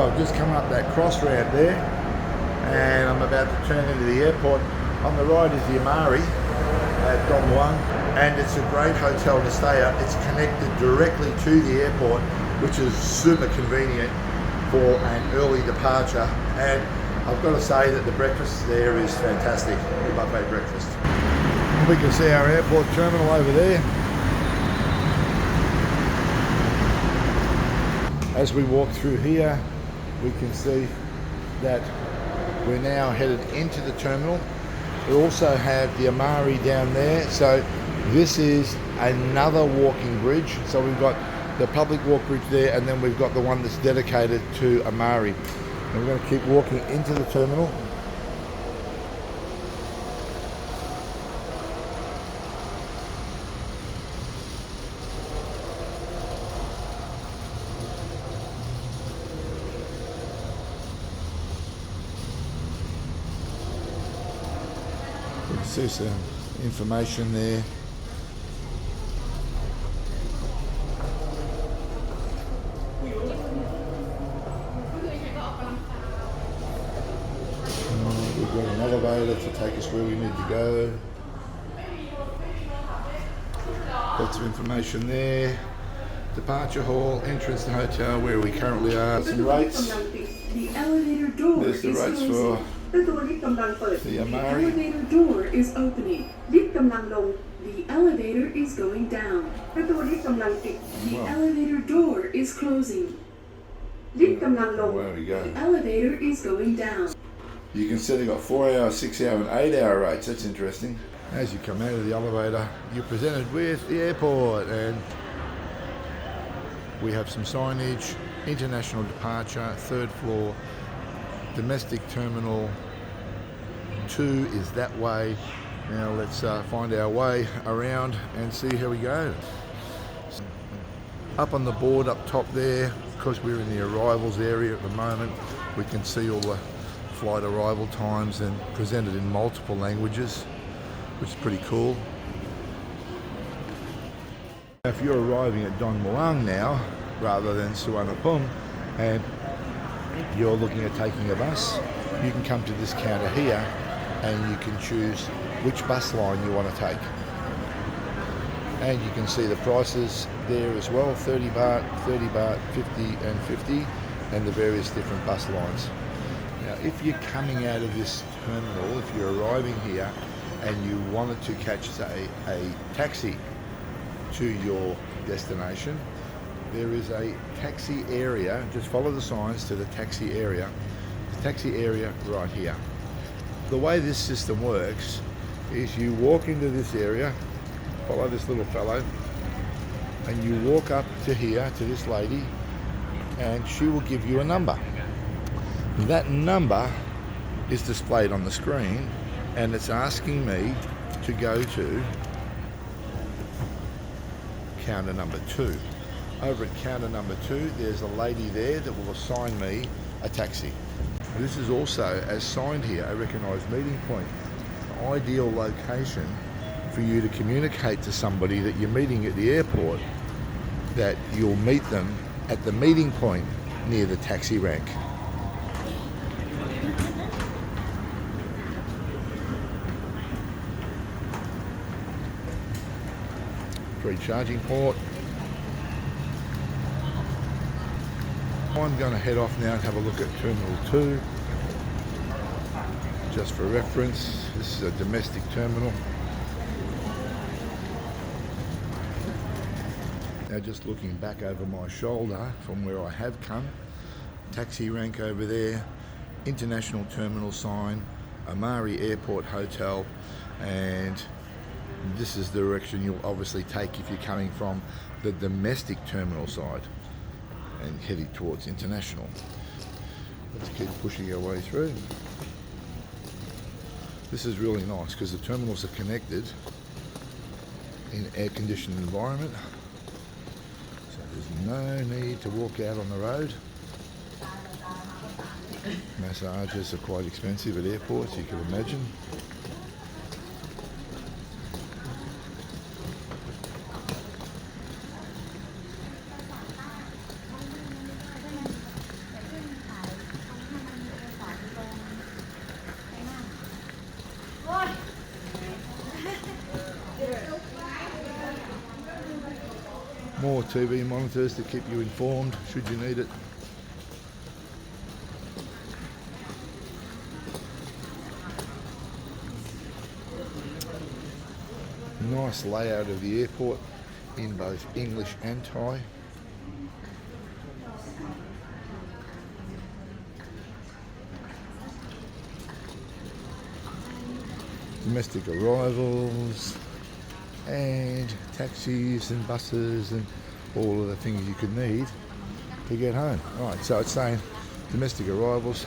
So I've just come up that cross ramp there and I'm about to turn into the airport. On the right is the Amari at Mueang, and it's a great hotel to stay at. It's connected directly to the airport, which is super convenient for an early departure. And I've got to say that the breakfast there is fantastic, the buffet breakfast. We can see our airport terminal over there. As we walk through here, we can see that we're now headed into the terminal. We also have the Amari down there. So this is another walking bridge. So we've got the public walk bridge there, and then we've got the one that's dedicated to Amari. And we're going to keep walking into the terminal. You can see some information there. We've got an elevator to take us where we need to go. Lots of information there. Departure hall, entrance to hotel where we currently are. Some rates. The elevator door There's the is rates closing. for The Amari. elevator door is opening. The elevator is going down. The elevator door is closing. Where we go. The elevator is going down. You can see they've got 4-hour, 6-hour and 8-hour rates. That's interesting. As you come out of the elevator, you're presented with the airport, and we have some signage. International departure, 3rd floor. Domestic terminal 2 is that way. Now let's find our way around and see how we go. Up on the board up top there, because we're in the arrivals area at the moment, we can see all the flight arrival times and presented in multiple languages, which is pretty cool. If you're arriving at Don Mueang now, rather than Suvarnabhumi, and you're looking at taking a bus, you can come to this counter here and you can choose which bus line you want to take. And you can see the prices there as well, 30 baht, 50 and 50, and the various different bus lines. Now, if you're coming out of this terminal, if you're arriving here and you wanted to catch, say, a taxi to your destination, there is a taxi area. Just follow the signs to the taxi area. The taxi area right here. The way this system works is you walk into this area, follow this little fellow, and you walk up to here to this lady, and she will give you a number. That number is displayed on the screen, and it's asking me to go to counter number 2. Over at counter number 2, there's a lady there that will assign me a taxi. This is also, as signed here, a recognised meeting point. An ideal location for you to communicate to somebody that you're meeting at the airport, that you'll meet them at the meeting point near the taxi rank. Free charging port. I'm going to head off now and have a look at Terminal 2. Just for reference, this is a domestic terminal. Now just looking back over my shoulder from where I have come, taxi rank over there, international terminal sign, Amari Airport Hotel, and this is the direction you'll obviously take if you're coming from the domestic terminal side and heading towards international. Let's keep pushing our way through. This is really nice because the terminals are connected in an air-conditioned environment, so there's no need to walk out on the road. Massages are quite expensive at airports, you can imagine. More TV monitors to keep you informed should you need it. Nice layout of the airport in both English and Thai. Domestic arrivals and taxis and buses and all of the things you could need to get home. Right, so it's saying domestic arrivals.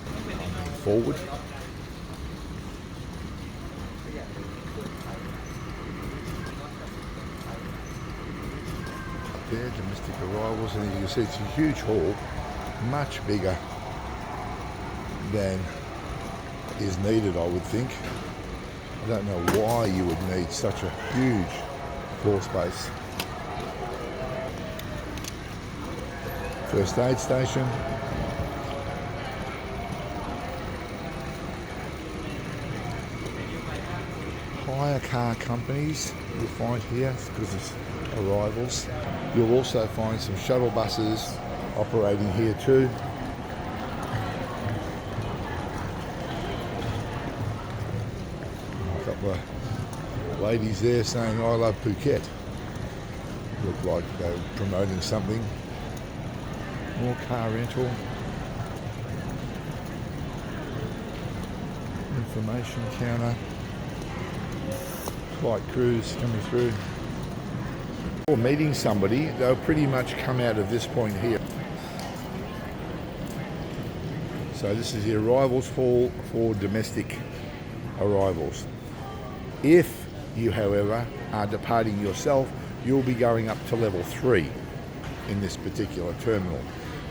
I'm moving forward. Up there, domestic arrivals, and you can see it's a huge hall, much bigger than is needed, I would think. I don't know why you would need such a huge floor space. First aid station. Hire car companies you'll find here because it's arrivals. You'll also find some shuttle buses operating here too. A couple of ladies there saying I love Phuket. Look like they're promoting something. More car rental. Information counter. Flight crews coming through. Or meeting somebody, they'll pretty much come out of this point here. So this is the arrivals hall for domestic arrivals. If you, however, are departing yourself, you'll be going up to level 3 in this particular terminal.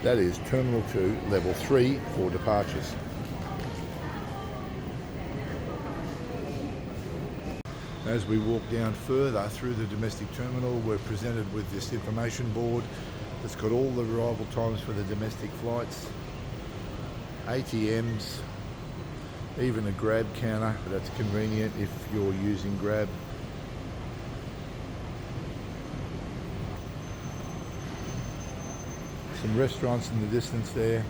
That is Terminal 2, Level 3 for departures. As we walk down further through the domestic terminal, we're presented with this information board that's got all the arrival times for the domestic flights, ATMs, even a Grab counter. That's convenient if you're using Grab. Some restaurants in the distance there.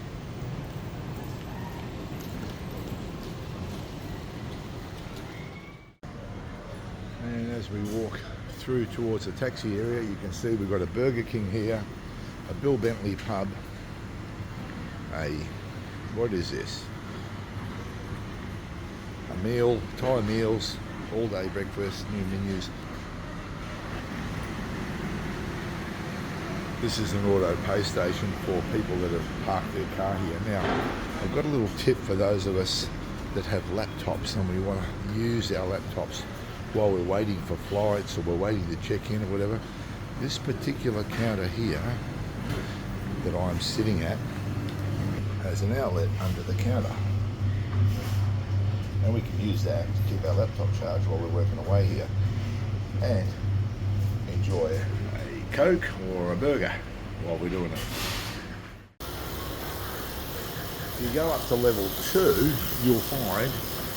And as we walk through towards the taxi area, you can see we've got a Burger King here, a Bill Bentley pub, what is this? A meal, Thai meals, all day breakfast, new menus. This is an auto pay station for people that have parked their car here. Now, I've got a little tip for those of us that have laptops and we want to use our laptops while we're waiting for flights or we're waiting to check in or whatever. This particular counter here that I'm sitting at has an outlet under the counter. And we can use that to keep our laptop charged while we're working away here and enjoy a Coke or a burger while we're doing it. If you go up to level 2, you'll find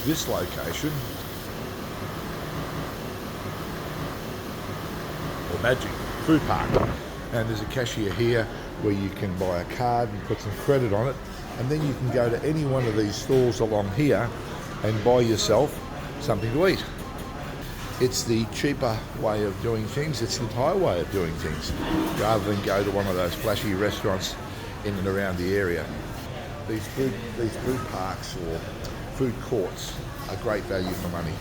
this location, or Magic Food Park. And there's a cashier here where you can buy a card and put some credit on it, and then you can go to any one of these stalls along here and buy yourself something to eat. It's the cheaper way of doing things. It's the Thai way of doing things, rather than go to one of those flashy restaurants in and around the area. These food parks or food courts are great value for money.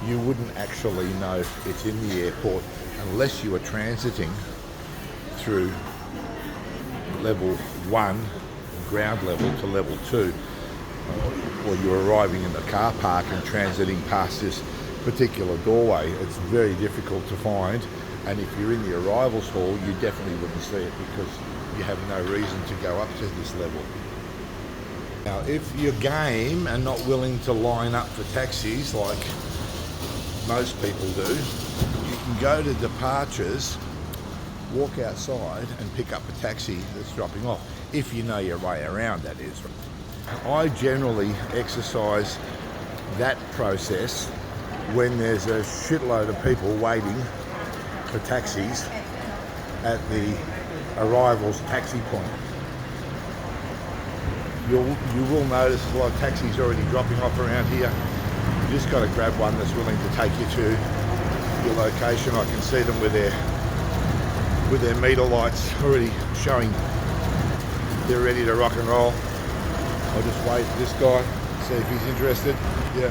You wouldn't actually know it's in the airport unless you were transiting through level 1, ground level, to level 2. Or you're arriving in the car park and transiting past this particular doorway. It's very difficult to find, and if you're in the arrivals hall, you definitely wouldn't see it because you have no reason to go up to this level. Now, if you're game and not willing to line up for taxis like most people do, you can go to departures, walk outside and pick up a taxi that's dropping off, if you know your way around, that is. I generally exercise that process when there's a shitload of people waiting for taxis at the arrivals taxi point. You will notice a lot of taxis already dropping off around here. You just got to grab one that's willing to take you to your location. I can see them with their meter lights already showing they're ready to rock and roll. I'll just wait for this guy, see if he's interested. Yeah.